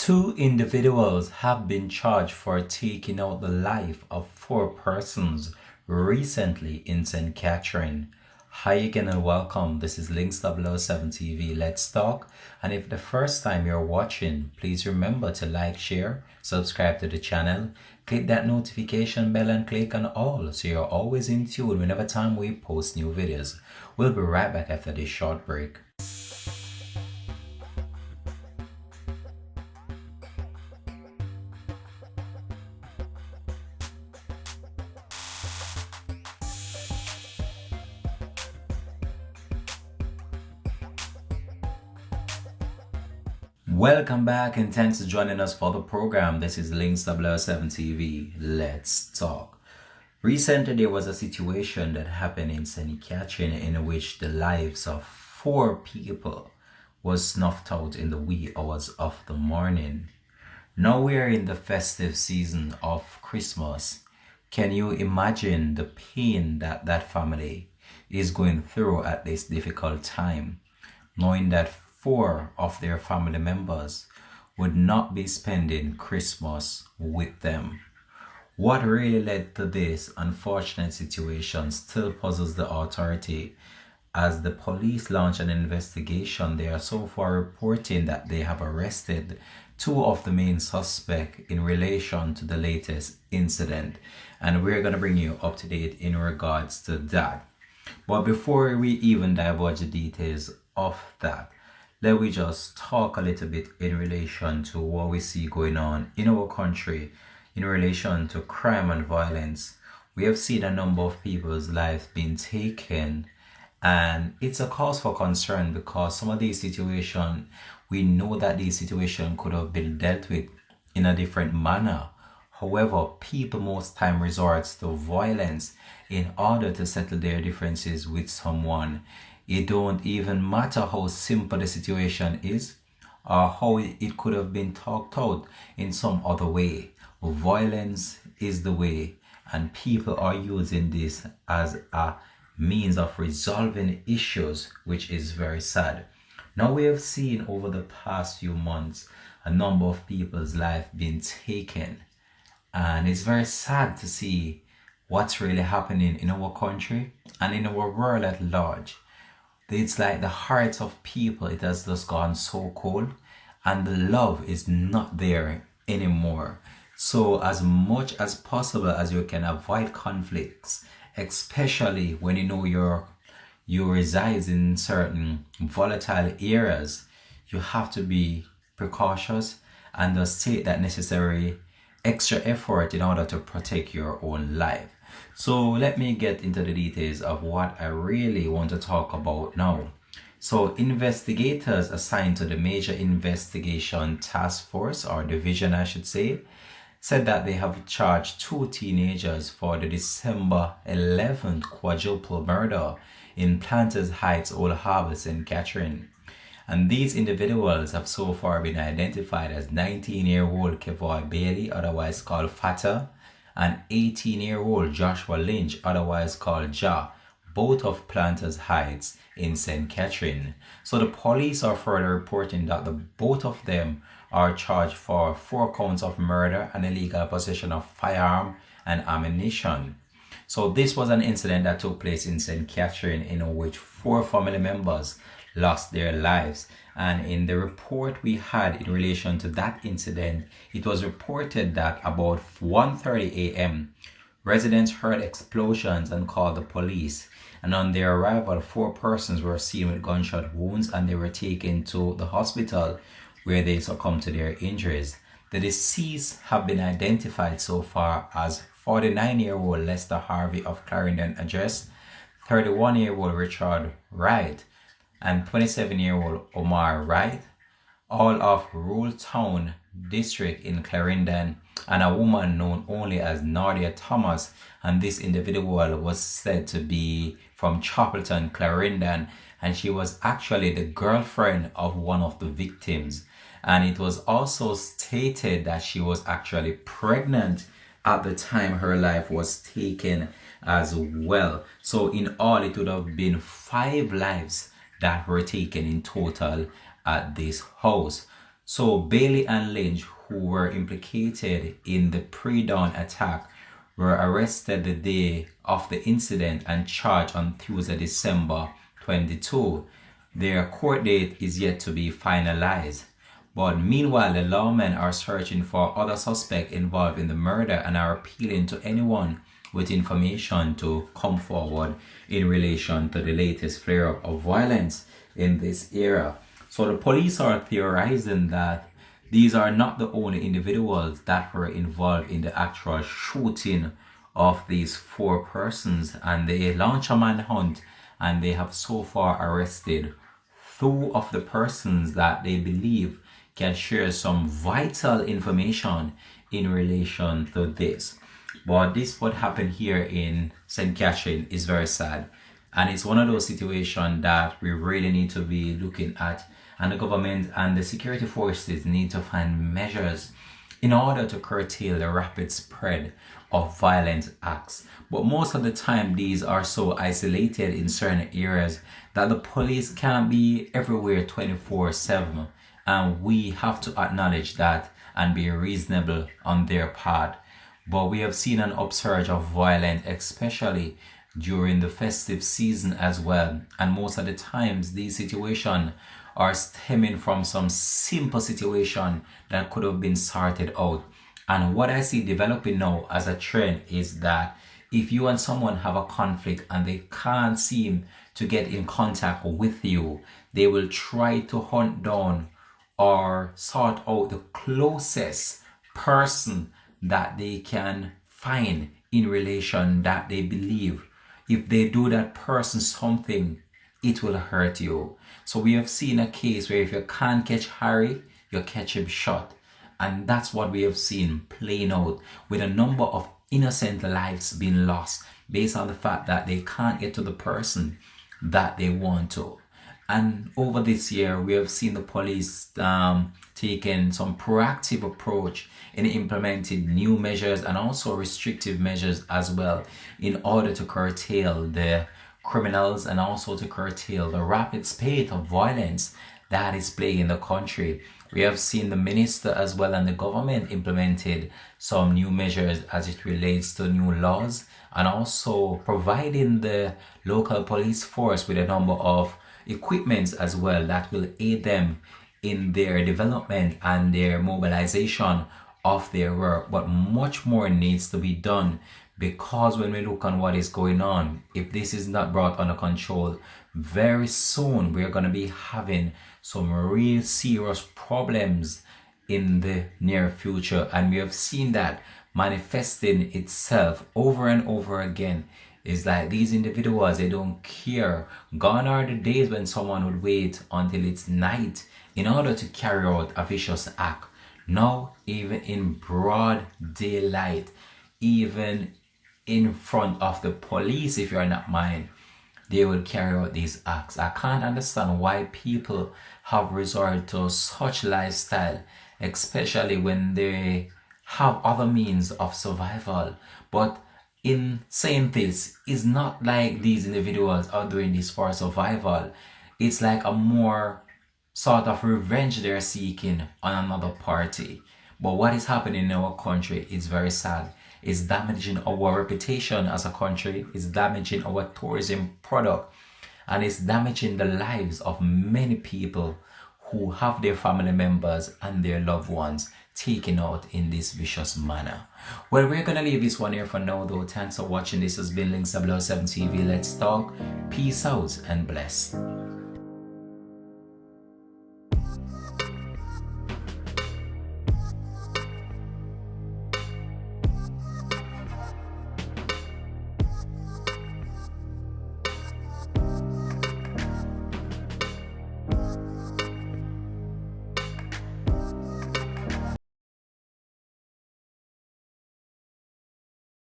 Two individuals have been charged for taking out the life of four persons recently in St. Catherine. Hi again and welcome. This is Links 007 TV. Let's talk. And if the first time you're watching, please remember to like, share, subscribe to the channel, click that notification bell and click on all so you're always in tune whenever time we post new videos. We'll be right back after this short break. Welcome back and thanks for joining us for the program. This is Links 007 TV. Let's talk. Recently, there was a situation that happened in St. Catherine in which the lives of four people was snuffed out in the wee hours of the morning. Now we're in the festive season of Christmas. Can you imagine the pain that that family is going through at this difficult time, knowing that four of their family members would not be spending Christmas with them? What really led to this unfortunate situation still puzzles the authority. As the police launch an investigation, they are so far reporting that they have arrested two of the main suspects in relation to the latest incident. And we're going to bring you up to date in regards to that. But before we even divulge the details of that, let me just talk a little bit in relation to what we see going on in our country in relation to crime and violence. We have seen a number of people's lives being taken, and it's a cause for concern because some of these situations, we know that these situations could have been dealt with in a different manner. However, people most time resorts to violence in order to settle their differences with someone. It don't even matter how simple the situation is or how it could have been talked out in some other way. Violence is the way, and people are using this as a means of resolving issues, which is very sad. Now we have seen over the past few months a number of people's life being taken, and it's very sad to see what's really happening in our country and in our world at large. It's like the hearts of people, it has just gone so cold, and the love is not there anymore. So as much as possible as you can avoid conflicts, especially when you know you reside in certain volatile areas, you have to be precautious and just take that necessary extra effort in order to protect your own life. So let me get into the details of what I really want to talk about now. So investigators assigned to the Major Investigation Task Force, or division I should say, said that they have charged two teenagers for the December 11th quadruple murder in Planters Heights, Old Harbour, St. Catherine. And these individuals have so far been identified as 19-year-old Kevoy Bailey, otherwise called Fata, and 18-year-old Joshua Lynch, otherwise called Ja, both of Planters Heights in St. Catherine. So the police are further reporting that the both of them are charged for 4 counts of murder and illegal possession of firearm and ammunition. So this was an incident that took place in St. Catherine in which 4 family members lost their lives. And in the report we had in relation to that incident, it was reported that about 1:30 a.m. residents heard explosions and called the police. And on their arrival, 4 persons were seen with gunshot wounds and they were taken to the hospital where they succumbed to their injuries. The deceased have been identified so far as 49-year-old Lester Harvey of Clarendon address, 31-year-old Richard Wright, and 27-year-old Omar Wright, all of Rule Town District in Clarendon, and a woman known only as Nadia Thomas, and this individual was said to be from Chapelton, Clarendon, and she was actually the girlfriend of one of the victims. And it was also stated that she was actually pregnant at the time her life was taken as well. So in all, it would have been 5 lives that were taken in total at this house. So Bailey and Lynch, who were implicated in the pre-dawn attack, were arrested the day of the incident and charged on Tuesday, December 22. Their court date is yet to be finalized. But meanwhile, the lawmen are searching for other suspects involved in the murder and are appealing to anyone with information to come forward in relation to the latest flare-up of violence in this era. So the police are theorizing that these are not the only individuals that were involved in the actual shooting of these 4 persons, and they launch a manhunt and they have so far arrested 2 of the persons that they believe can share some vital information in relation to this. But this what happened here in St. Catherine is very sad, and it's one of those situations that we really need to be looking at, and the government and the security forces need to find measures in order to curtail the rapid spread of violent acts. But most of the time these are so isolated in certain areas that the police can't be everywhere 24/7, and we have to acknowledge that and be reasonable on their part. But we have seen an upsurge of violence, especially during the festive season as well, and most of the times these situations are stemming from some simple situation that could have been sorted out. And what I see developing now as a trend is that if you and someone have a conflict and they can't seem to get in contact with you, they will try to hunt down or sort out the closest person that they can find in relation that they believe if they do that person something, it will hurt you. So we have seen a case where if you can't catch Harry, you catch him short. And that's what we have seen playing out with a number of innocent lives being lost based on the fact that they can't get to the person that they want to. And over this year, we have seen the police taking some proactive approach in implementing new measures and also restrictive measures as well in order to curtail the criminals and also to curtail the rapid spate of violence that is plaguing the country. We have seen the minister as well and the government implemented some new measures as it relates to new laws and also providing the local police force with a number of equipments as well that will aid them in their development and their mobilization of their work. But much more needs to be done, because when we look on what is going on, if this is not brought under control, very soon we're going to be having some real serious problems in the near future. And we have seen that manifesting itself over and over again. Is like these individuals, they don't care. Gone are the days when someone would wait until it's night in order to carry out a vicious act. Now, even in broad daylight, even in front of the police, if you're not mine, they will carry out these acts. I can't understand why people have resorted to such lifestyle, especially when they have other means of survival. But in saying this, it's not like these individuals are doing this for survival. It's like a more sort of revenge they're seeking on another party. But what is happening in our country is very sad. It's damaging our reputation as a country. It's damaging our tourism product. And it's damaging the lives of many people who have their family members and their loved ones taken out in this vicious manner. Well, we're gonna leave this one here for now though. Thanks for watching. This has been Links 007 TV. Let's talk. Peace out and bless.